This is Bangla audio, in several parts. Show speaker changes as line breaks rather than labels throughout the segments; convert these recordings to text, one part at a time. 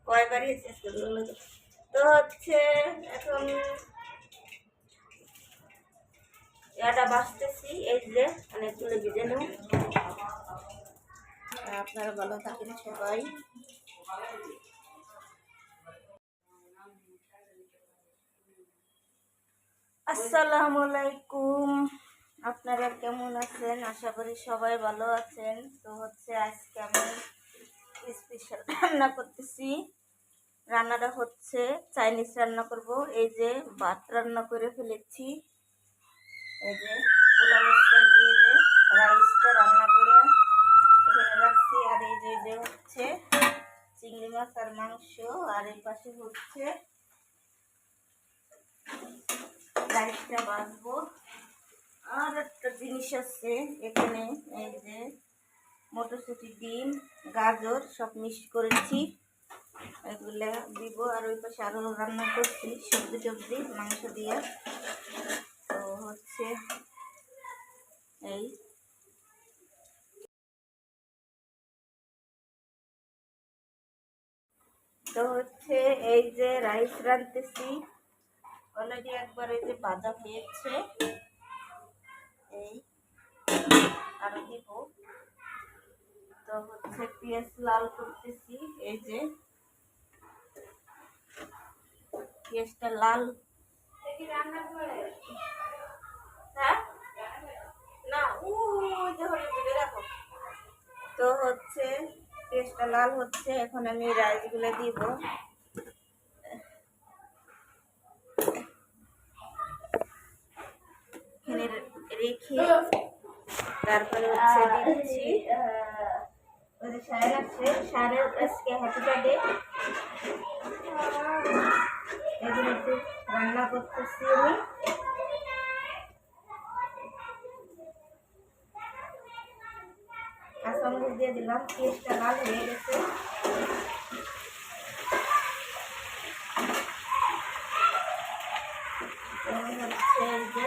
কয়বারই শেষ করলো তো হচ্ছে এখন এটা বাঁচতেছি এই যে অনেকগুলো ভিজে নেব। আপনারা ভালো থাকেন সবাই। আসসালামু আলাইকুম, আপনারা কেমন আছেন? আশা করি সবাই ভালো আছেন। তো হচ্ছে আজকে আমি স্পেশাল রান্না করতেছি। রান্নাটা হচ্ছে চাইনিজ রান্না করব। এই যে ভাত রান্না করে ফেলেছি, এই যে পোলাওটা দিয়ে যে রাইসটা রান্না করে এখানে রাখছি। আর এই যে হচ্ছে চিংড়ি মাছ আর মাংস, আর এই পাশে হচ্ছে রাইসটা ভাজবো। আর একটা জিনিস আছে এখানে, এই যে মটরশুঁটি, ডিম, গাজর সব মিক্স করেছি, এগুলা দিব। আর ওই পাশে আরো রান্না করছি সবজি টবজি মাংস দিয়ে। তো হচ্ছে এই তো হচ্ছে এই যে রাইস রাঁধতেছি, অলরেডি একবার এই যে ভাজা হয়েছে, এই আরো দিব। তো হচ্ছে পেঁয়াজ লাল করতেছি, এই যে পেঁয়াজটা লাল। হ্যাঁ না ও রাখো। তো হচ্ছে পেঁয়াজটা লাল হচ্ছে, এখন আমি রাইসগুলো দিব। এখানে রেখে তারপরে হচ্ছে দিচ্ছি। ওই যে সারের আছে, সারের আজকে হ্যাপি বার্থডে, এগুলো একটু রান্না করতেছি আমি। কাঁচামরিচ দিয়ে দিলাম, পেঁয়াজটা লাল হয়ে গেছে। হচ্ছে এই যে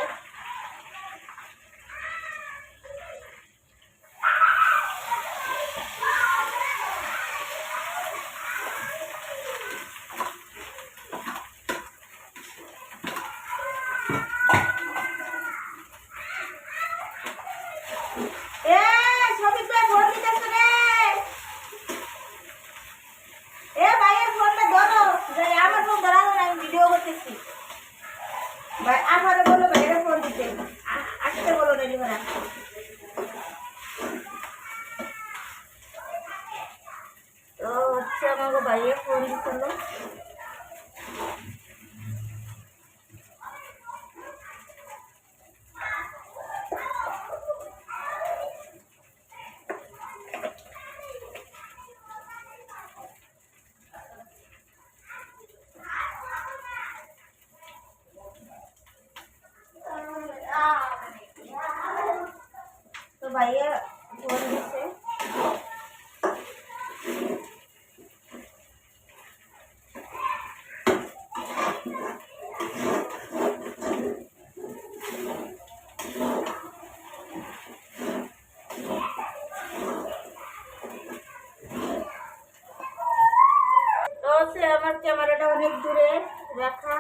আমার বলো ভাইয়ের ফোন দিতে আসতে বলো রেডি করা। তো হচ্ছে আমাকে ভাইয়ের ফোন দিছিল। তো ভাইয়া ফোন দিছে। তো হচ্ছে আমার ক্যামেরাটা অনেক দূরে রাখা,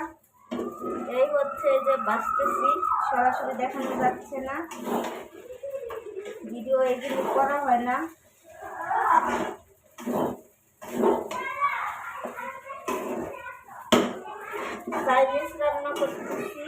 এই হচ্ছে যে বাঁচতেছি, সরাসরি দেখানো যাচ্ছে না, ভিডিও এডিট করা হয় না। চাইনিজ রান্না করতেছি।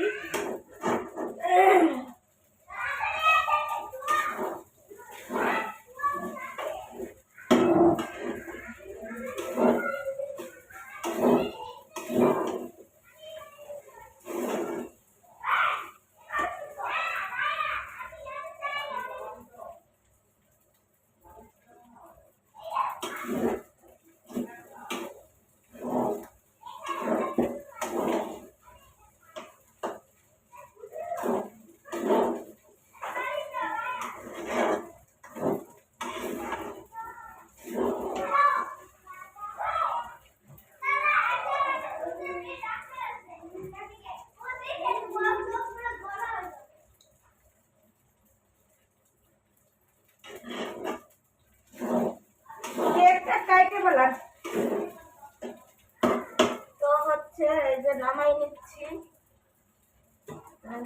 হচ্ছে এই যে নামাই নিচ্ছি,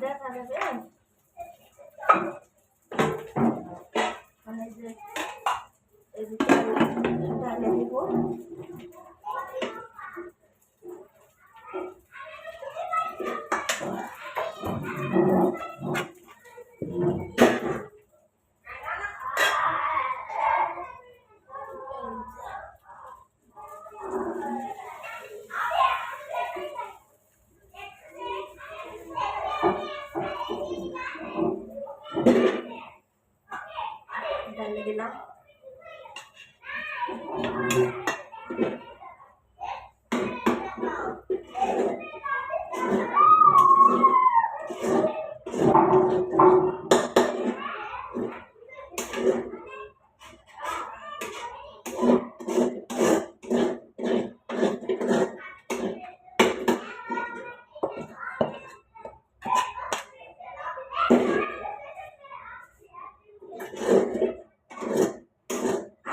দেখা যাবে মানে যে এই যে ঢালে দিব। ঢালে দিলাম।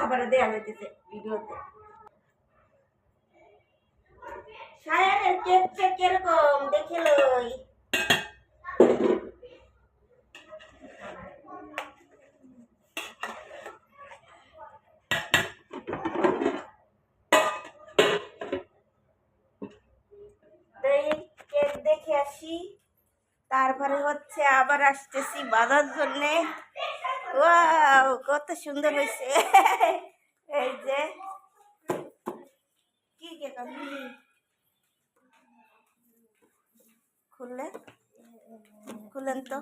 আবার দেয়া হইতেছে ভিডিওতে। সায়ানের কেকটা কিরকম দেখে লই। কেক দেখে আসি, তারপরে হচ্ছে আবার আসতেছি বাজার জন্যে। ওয়াও কত সুন্দর হয়েছে। এই যে কি কেক খুললেন তো।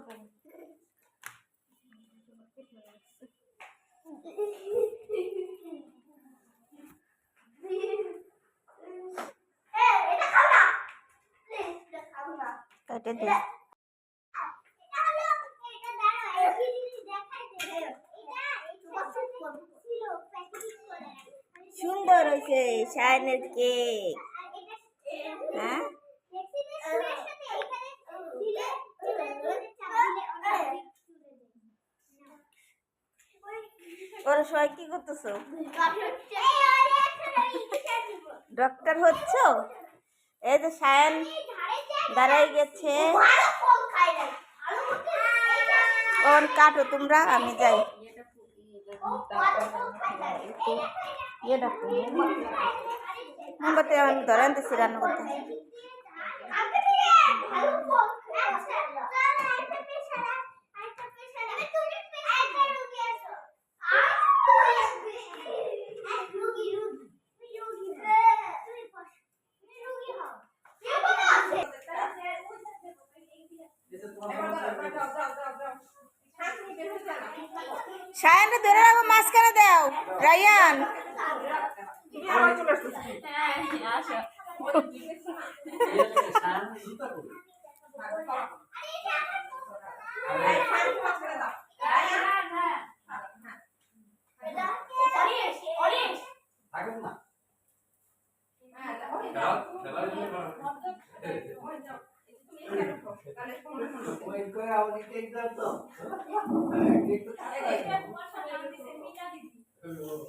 কেটে দিই। সুন্দর হয়েছে শাইনের কেক। হ্যাঁ ওরা সবাই কি করতেছো? ডক্টর হচ্ছ? এই যে শায়ন দাঁড়াই গেছে। ওর কাটো তোমরা, আমি যাই। মোমবাতি আমি ধরে আনতেছি রান্না করতে। শায়নকে ধরে রাখো, মাঝখানে দাও রায়ান।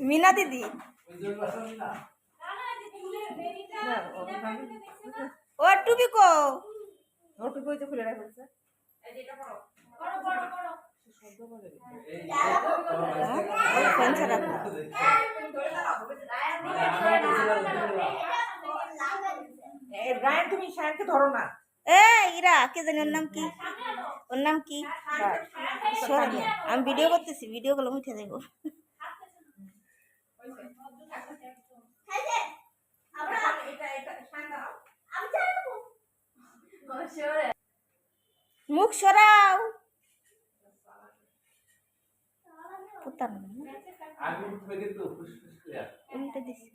মিনা দিদি ও টুপি কো ও টুপি তো খুলে রাখছে। তুমি শায়নকে ধরো না। ইরা কে জানি ওর নাম কি? ওর নাম কি? আমি ভিডিও করতেছি, ভিডিও গুলো উঠে দেবো। মুখ সরাও। উল্টে দিছি।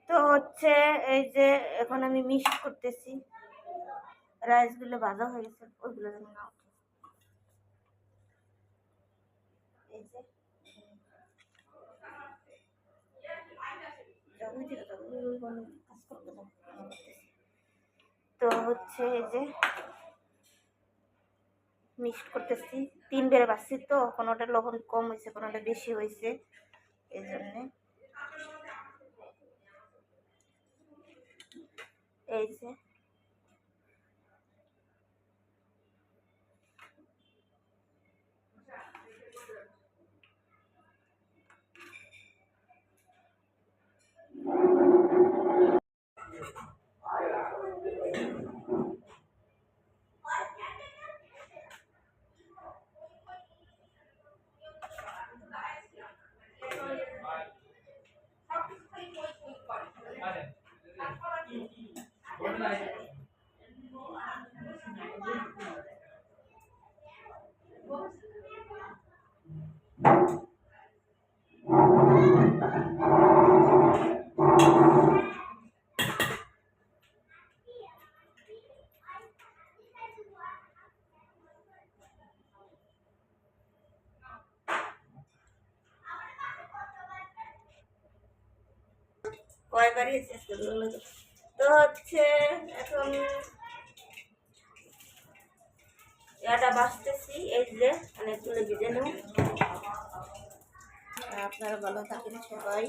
তো হচ্ছে এই যে এখন আমি মিক্স করতেছি। রাইসগুলো ভাজা হয়ে গেছে, ওইগুলো যেন না ওঠে। এই যে তো হচ্ছে এই যে মিক্সড করতেছি, 3 বেড়ে বাড়ছি, তো কোনোটা লবণ কম হয়েছে, কোনোটা বেশি হয়েছে, এই জন্যে। এই যে কয়বারই শেষ করলো। তো হচ্ছে এখন এটা বাঁচতেছি, এই যে অনেকগুলো ভিজে নেব। আপনারা ভালো থাকেন সবাই।